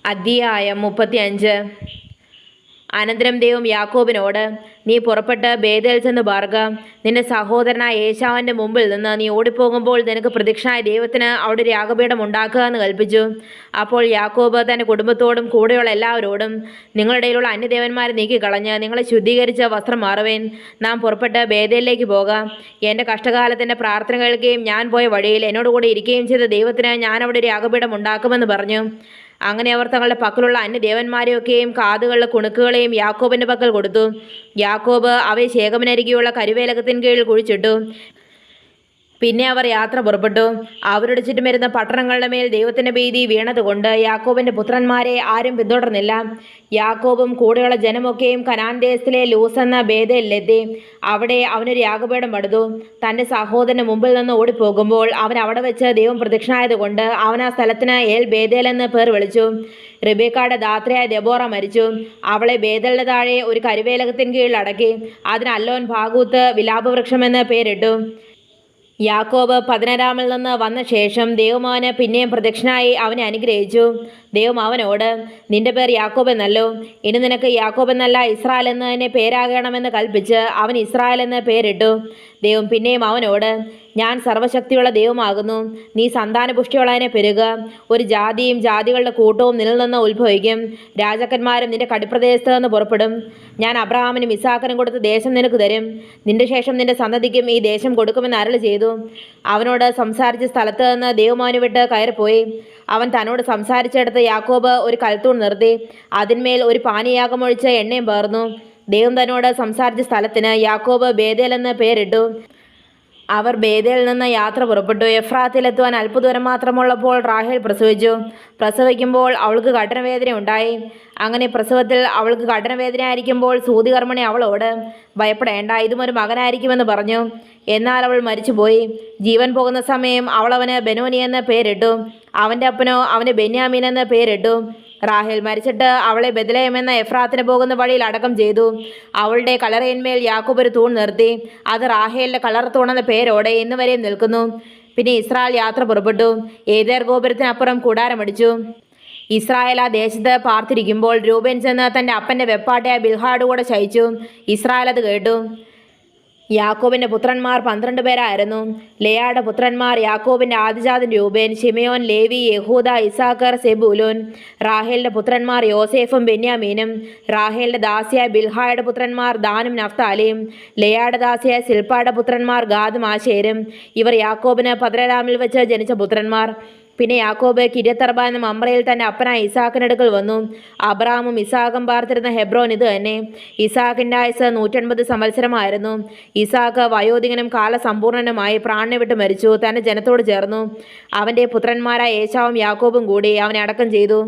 അധ്യായം 35. അനന്തരം ദൈവം യാക്കോബിനോട്, നീ പുറപ്പെട്ട് ബേതേൽ ചെന്ന് പാർക്ക. നിന്റെ സഹോദരനായ ഏശാവിൻ്റെ മുമ്പിൽ നിന്ന് നീ ഓടിപ്പോകുമ്പോൾ നിനക്ക് പ്രത്യക്ഷനായ ദൈവത്തിന് അവിടെ ഒരു യാഗപീഠം ഉണ്ടാക്കുക എന്ന് കൽപ്പിച്ചു. അപ്പോൾ യാക്കോബ് തൻ്റെ കുടുംബത്തോടും കൂടെയുള്ള എല്ലാവരോടും, നിങ്ങളുടെ ഇടയിലുള്ള അന്യദേവന്മാരെ നീക്കിക്കളഞ്ഞ് നിങ്ങളെ ശുദ്ധീകരിച്ച് വസ്ത്രം മാറുവേൻ. നാം പുറപ്പെട്ട് ബേതേലിലേക്ക് പോകാം. എൻ്റെ കഷ്ടകാലത്തിൻ്റെ പ്രാർത്ഥന കേൾക്കുകയും ഞാൻ പോയ വഴിയിൽ എന്നോടുകൂടി ഇരിക്കുകയും ചെയ്ത ദൈവത്തിന് ഞാൻ അവിടെ ഒരു യാഗപീഠം ഉണ്ടാക്കുമെന്ന് പറഞ്ഞു. അങ്ങനെ അവർ തങ്ങളുടെ പക്കലുള്ള അന്യദേവന്മാരെയൊക്കെയും കാതുകളുടെ കുണുക്കുകളെയും യാക്കോബിൻ്റെ പക്കൽ കൊടുത്തു. യാക്കോബ് അവയെ ശേഖമിനരികെയുള്ള കരുവേലകത്തിൻ കീഴിൽ കുഴിച്ചിട്ടു. പിന്നെ അവർ യാത്ര പുറപ്പെട്ടു. അവരുടെ ചുറ്റും വരുന്ന പട്ടണങ്ങളുടെ മേൽ ദൈവത്തിൻ്റെ ഭീതി വീണതുകൊണ്ട് യാക്കോബിൻ്റെ പുത്രന്മാരെ ആരും പിന്തുടർന്നില്ല. യാക്കോബും കൂടെയുള്ള ജനമൊക്കെയും കനാൻ ദേശത്തിലെ ലൂസ് എന്ന ബേതേലിലെത്തി. അവിടെ അവനൊരു യാഗപീഠം പണിതു. തൻ്റെ സഹോദരന് മുമ്പിൽ നിന്ന് ഓടിപ്പോകുമ്പോൾ അവൻ അവിടെ വെച്ച് ദൈവം പ്രത്യക്ഷനായതുകൊണ്ട് അവൻ ആ സ്ഥലത്തിന് ഏൽ ബേതേൽ എന്ന് പേർ വിളിച്ചു. റിബേക്കായുടെ ധാത്രിയായ ദെബോറ മരിച്ചു. അവളെ ബേതലിന് താഴെ ഒരു കരുവേലകത്തിൻ കീഴിൽ അടക്കി. അതിന് അല്ലോൻ ഭാഗൂത്ത് വിലാപവൃക്ഷമെന്ന് പേരിട്ടു. യാക്കോബ് പതിനരാമിൽ നിന്ന് വന്ന ശേഷം ദൈവം അവന് പിന്നെയും പ്രത്യക്ഷനായി അവനെ അനുഗ്രഹിച്ചു. ദൈവം അവനോട്, നിന്റെ പേർ യാക്കോബ് എന്നല്ലോ, ഇനി നിനക്ക് യാക്കോബ് എന്നല്ല ഇസ്രായേൽ എന്ന് തന്നെ പേരാകണമെന്ന് കൽപ്പിച്ച് അവൻ ഇസ്രായേൽ എന്ന് പേരിട്ടു. ദൈവം പിന്നെയും അവനോട്, ഞാൻ സർവശക്തിയുള്ള ദൈവമാകുന്നു. നീ സന്താനപുഷ്ടിയുള്ളതിനെ പെരുക. ഒരു ജാതിയും ജാതികളുടെ കൂട്ടവും നിന്നിൽ നിന്ന് ഉത്ഭവിക്കും. രാജാക്കന്മാരും നിന്റെ കടിപ്രദേശത്ത് നിന്ന് പുറപ്പെടും. ഞാൻ അബ്രഹാമിനും ഇസാക്കിനും കൊടുത്ത ദേശം നിനക്ക് തരും. നിന്റെ ശേഷം നിന്റെ സന്തതിക്കും ഈ ദേശം കൊടുക്കുമെന്ന് അരുളി ചെയ്തു. അവനോട് സംസാരിച്ച സ്ഥലത്ത് നിന്ന് ദൈവം അവനെ വിട്ട് കയറിപ്പോയി. അവൻ തന്നോട് സംസാരിച്ചെടുത്ത് യാക്കോബ് ഒരു കൽത്തൂൺ നിർത്തി. അതിന്മേൽ ഒരു പാനീയാഗമൊഴിച്ച് എണ്ണയും പേർന്നു. ദൈവം തന്നോട് സംസാരിച്ച സ്ഥലത്തിന് യാക്കോബ് ബേതേൽ എന്ന് പേരിട്ടു. അവർ ബേതേലിൽ നിന്ന് യാത്ര പുറപ്പെട്ടു. എഫ്രാത്തിലെത്തുവാൻ അല്പദൂരം മാത്രമുള്ളപ്പോൾ റാഹേൽ പ്രസവിച്ചു. പ്രസവിക്കുമ്പോൾ അവൾക്ക് കഠിനവേദന ഉണ്ടായി. അങ്ങനെ പ്രസവത്തിൽ അവൾക്ക് കഠിനവേദന ആയിരിക്കുമ്പോൾ സൂതികർമ്മിണി അവളോട്, ഭയപ്പെടേണ്ട, ഇതും ഒരു മകനായിരിക്കുമെന്ന് പറഞ്ഞു. എന്നാൽ അവൾ മരിച്ചുപോയി. ജീവൻ പോകുന്ന സമയം അവൾ അവന് ബെനോനി എന്ന് പേരിട്ടു. അവൻ്റെ അപ്പനോ അവന് ബെന്യാമീൻ എന്ന് പേരിട്ടു. റാഹേൽ മരിച്ചിട്ട് അവളെ ബെത്ലഹേം എന്ന എഫ്രാത്തിന് പോകുന്ന വഴിയിൽ അടക്കം ചെയ്തു. അവളുടെ കല്ലറയിന്മേൽ യാക്കോബ് ഒരു തൂൺ നിർത്തി. അത് റാഹേലിൻ്റെ കല്ലറ തൂണെന്ന പേരോടെ ഇന്നുവരെയും നിൽക്കുന്നു. പിന്നെ ഇസ്രായേൽ യാത്ര പുറപ്പെട്ടു. ഏദേർ ഗോപുരത്തിനപ്പുറം കൂടാരമടിച്ചു. ഇസ്രായേൽ ആ ദേശത്ത് പാർത്തിരിക്കുമ്പോൾ രൂബേൻ ചെന്ന് തൻ്റെ അപ്പൻ്റെ വെപ്പാട്ടയായ ബിൽഹായോട് കൂടെ ശയിച്ചു. ഇസ്രായേൽ അത് കേട്ടു. യാക്കോബിൻ്റെ പുത്രന്മാർ 12 പേരായിരുന്നു. ലേയായുടെ പുത്രന്മാർ യാക്കോബിൻ്റെ ആദ്യജാതൻ രൂബേൻ, ശിമയോൻ, ലേവി, യഹൂദ, ഇസാക്കർ, സെബൂലൂൻ. റാഹേലിൻ്റെ പുത്രന്മാർ യോസേഫും ബെന്യാമീനും. റാഹേലിൻ്റെ ദാസിയായ ബിൽഹായുടെ പുത്രന്മാർ ദാനും നഫ്താലിയും. ലേയായുടെ ദാസിയായ സിൽപ്പായുടെ പുത്രന്മാർ ഗാദും ആശേരും. ഇവർ യാക്കോബിന് പദ്രരാമിൽ വെച്ച് ജനിച്ച പുത്രന്മാർ. പിന്നെ യാക്കോബ് കിര്യത്തർബ എന്ന മമ്രയിൽ തൻ്റെ അപ്പനായ ഇസാക്കിനടുക്കൽ വന്നു. അബ്രാമും ഇസാഖും പാർത്തിരുന്ന ഹെബ്രോൻ ഇത് തന്നെ. ഇസാഖിൻ്റെ ആയുസ് 180 സംവത്സരമായിരുന്നു. ഇസാഖ് വയോധികനും കാലസമ്പൂർണനുമായി പ്രാണനെ വിട്ട് മരിച്ചു. തൻ്റെ ജനത്തോട് ചേർന്നു. അവൻ്റെ പുത്രന്മാരായ ഏശാവും യാക്കോബും കൂടി അവനെ അടക്കം ചെയ്തു.